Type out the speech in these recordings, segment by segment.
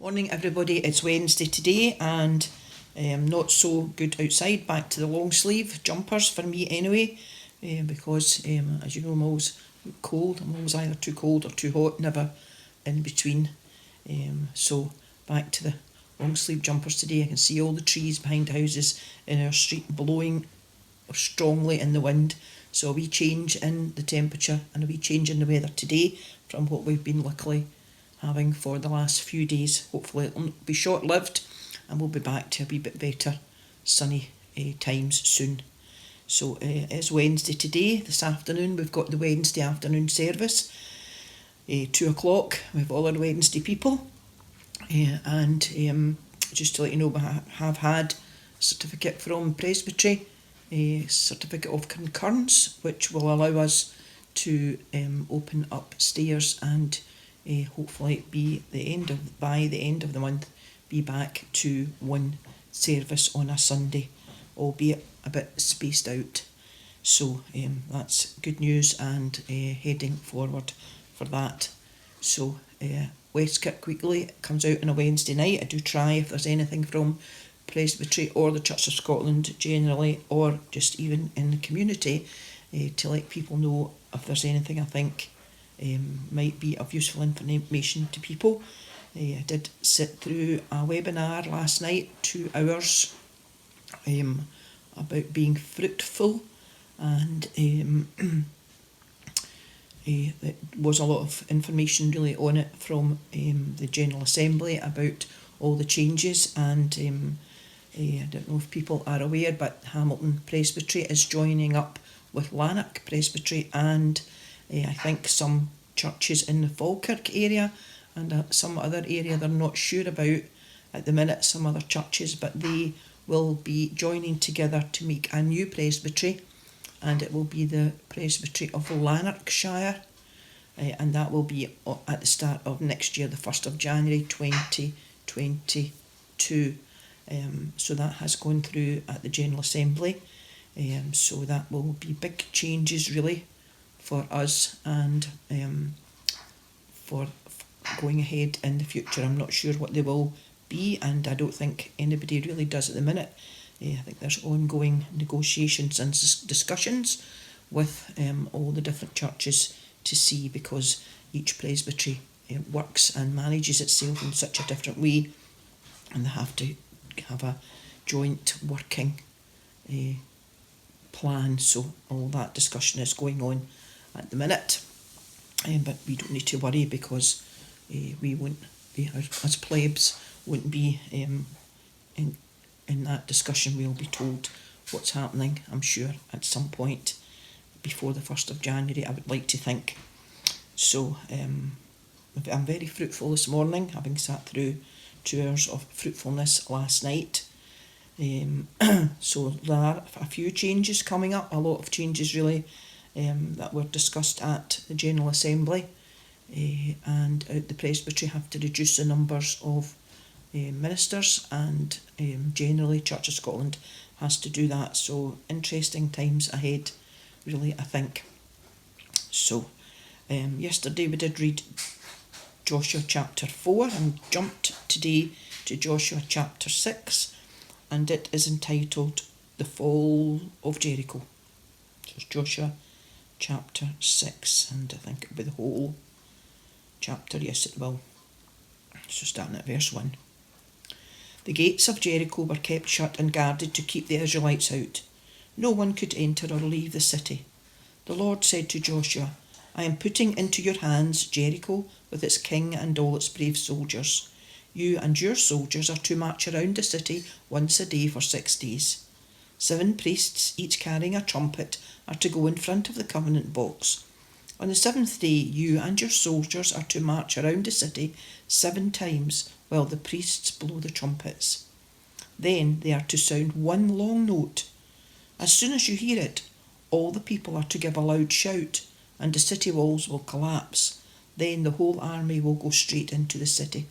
Morning everybody, it's Wednesday today and not so good outside. Back to the long sleeve jumpers for me anyway, because as you know I'm always cold. I'm always either too cold or too hot, never in between. So back to the long sleeve jumpers today. I can see all the trees behind houses in our street blowing strongly in the wind. So a wee change in the temperature and a wee change in the weather today from what we've been luckily having for the last few days. Hopefully it'll be short-lived and we'll be back to a wee bit better sunny times soon. So it's Wednesday today. This afternoon we've got the Wednesday afternoon service, 2 o'clock with all our Wednesday people, and just to let you know, we have had a certificate from Presbytery, a certificate of concurrence, which will allow us to open up stairs and hopefully by the end of the month be back to one service on a Sunday, albeit a bit spaced out. So that's good news and heading forward for that. So West Kirk Weekly comes out on a Wednesday night. I do try, if there's anything from Presbytery or the Church of Scotland generally, or just even in the community, to let people know if there's anything I think might be of useful information to people. I did sit through a webinar last night, 2 hours, about being fruitful, and there was a lot of information really on it from the General Assembly about all the changes, and I don't know if people are aware, but Hamilton Presbytery is joining up with Lanark Presbytery and I think some churches in the Falkirk area and some other area they're not sure about at the minute, some other churches, but they will be joining together to make a new presbytery, and it will be the Presbytery of Lanarkshire, and that will be at the start of next year, the 1st of January 2022. So that has gone through at the General Assembly, so that will be big changes really for us and for going ahead in the future. I'm not sure what they will be, and I don't think anybody really does at the minute. I think there's ongoing negotiations and discussions with all the different churches to see, because each presbytery works and manages itself in such a different way, and they have to have a joint working plan. So all that discussion is going on at the minute, but we don't need to worry, because we won't be, as plebs won't be in that discussion. We'll be told what's happening, I'm sure, at some point before the 1st of January, I would like to think. So I'm very fruitful this morning, having sat through 2 hours of fruitfulness last night. So there are a few changes coming up, a lot of changes really, that were discussed at the General Assembly, and the Presbytery have to reduce the numbers of ministers, and generally Church of Scotland has to do that. So interesting times ahead really, I think. So yesterday we did read Joshua chapter 4 and jumped today to Joshua chapter 6, and it is entitled The Fall of Jericho. So it's Joshua chapter 6, and I think it'll be the whole chapter. Yes, it will. So starting at verse 1. The gates of Jericho were kept shut and guarded to keep the Israelites out. No one could enter or leave the city. The Lord said to Joshua, I am putting into your hands Jericho with its king and all its brave soldiers. You and your soldiers are to march around the city once a day for 6 days. 7 priests, each carrying a trumpet, are to go in front of the covenant box. On the 7th day, you and your soldiers are to march around the city 7 times while the priests blow the trumpets. Then they are to sound one long note. As soon as you hear it, all the people are to give a loud shout, and the city walls will collapse. Then the whole army will go straight into the city.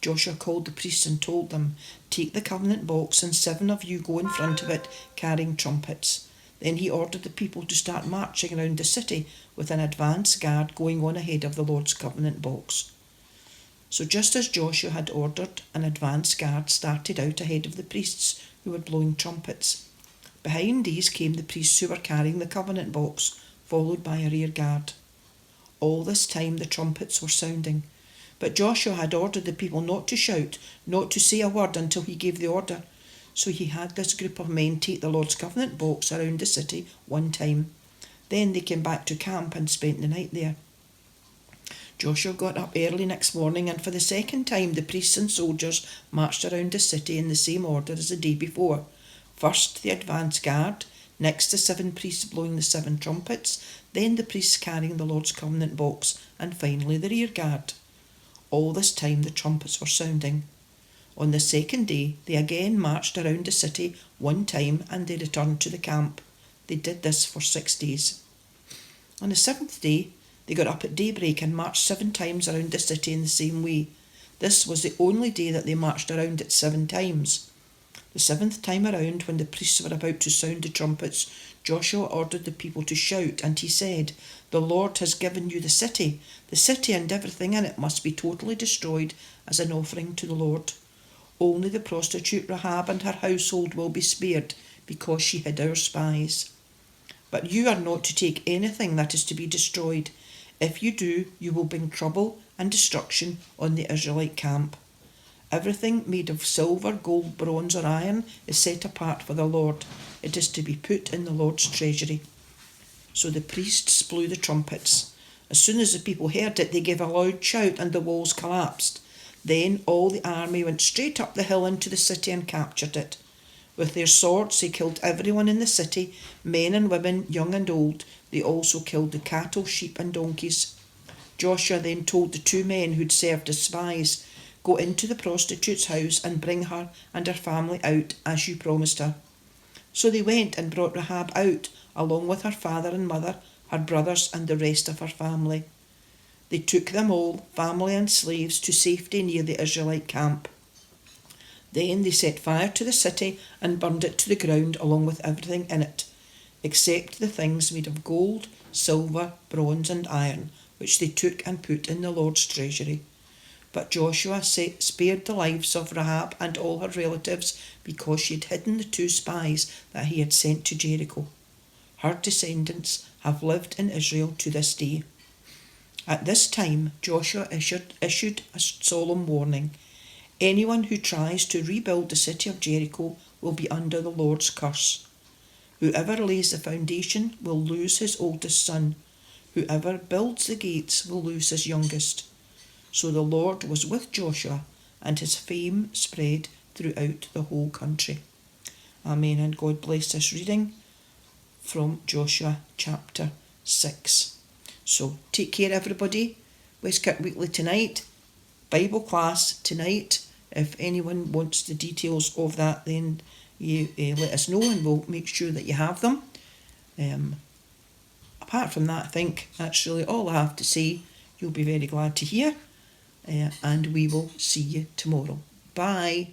Joshua called the priests and told them, Take the covenant box, and 7 of you go in front of it carrying trumpets. Then he ordered the people to start marching around the city with an advance guard going on ahead of the Lord's covenant box. So just as Joshua had ordered, an advance guard started out ahead of the priests who were blowing trumpets. Behind these came the priests who were carrying the covenant box, followed by a rear guard. All this time the trumpets were sounding, but Joshua had ordered the people not to shout, not to say a word until he gave the order. So he had this group of men take the Lord's covenant box around the city one time. Then they came back to camp and spent the night there. Joshua got up early next morning, and for the second time the priests and soldiers marched around the city in the same order as the day before. First the advance guard, next the 7 priests blowing the 7 trumpets, then the priests carrying the Lord's covenant box, and finally the rear guard. All this time the trumpets were sounding. On the second day they again marched around the city one time, and they returned to the camp. They did this for 6 days. On the 7th day they got up at daybreak and marched 7 times around the city in the same way. This was the only day that they marched around it 7 times. The 7th time around, when the priests were about to sound the trumpets, Joshua ordered the people to shout, and he said, "The Lord has given you the city. The city and everything in it must be totally destroyed as an offering to the Lord. Only the prostitute Rahab and her household will be spared, because she hid our spies. But you are not to take anything that is to be destroyed. If you do, you will bring trouble and destruction on the Israelite camp. Everything made of silver, gold, bronze or iron is set apart for the Lord. It is to be put in the Lord's treasury." So the priests blew the trumpets. As soon as the people heard it, they gave a loud shout, and the walls collapsed. Then all the army went straight up the hill into the city and captured it. With their swords they killed everyone in the city, men and women, young and old. They also killed the cattle, sheep and donkeys. Joshua then told the 2 men who'd served as spies, "Go into the prostitute's house and bring her and her family out as you promised her." So they went and brought Rahab out, along with her father and mother, her brothers and the rest of her family. They took them all, family and slaves, to safety near the Israelite camp. Then they set fire to the city and burned it to the ground along with everything in it, except the things made of gold, silver, bronze and iron, which they took and put in the Lord's treasury. But Joshua spared the lives of Rahab and all her relatives because she had hidden the 2 spies that he had sent to Jericho. Her descendants have lived in Israel to this day. At this time, Joshua issued a solemn warning. Anyone who tries to rebuild the city of Jericho will be under the Lord's curse. Whoever lays the foundation will lose his oldest son. Whoever builds the gates will lose his youngest. So the Lord was with Joshua, and his fame spread throughout the whole country. Amen, and God bless this reading from Joshua chapter 6. So take care, everybody. West Kirk Weekly tonight. Bible class tonight. If anyone wants the details of that, then you let us know and we'll make sure that you have them. Apart from that, I think that's really all I have to say. You'll be very glad to hear. And we will see you tomorrow. Bye.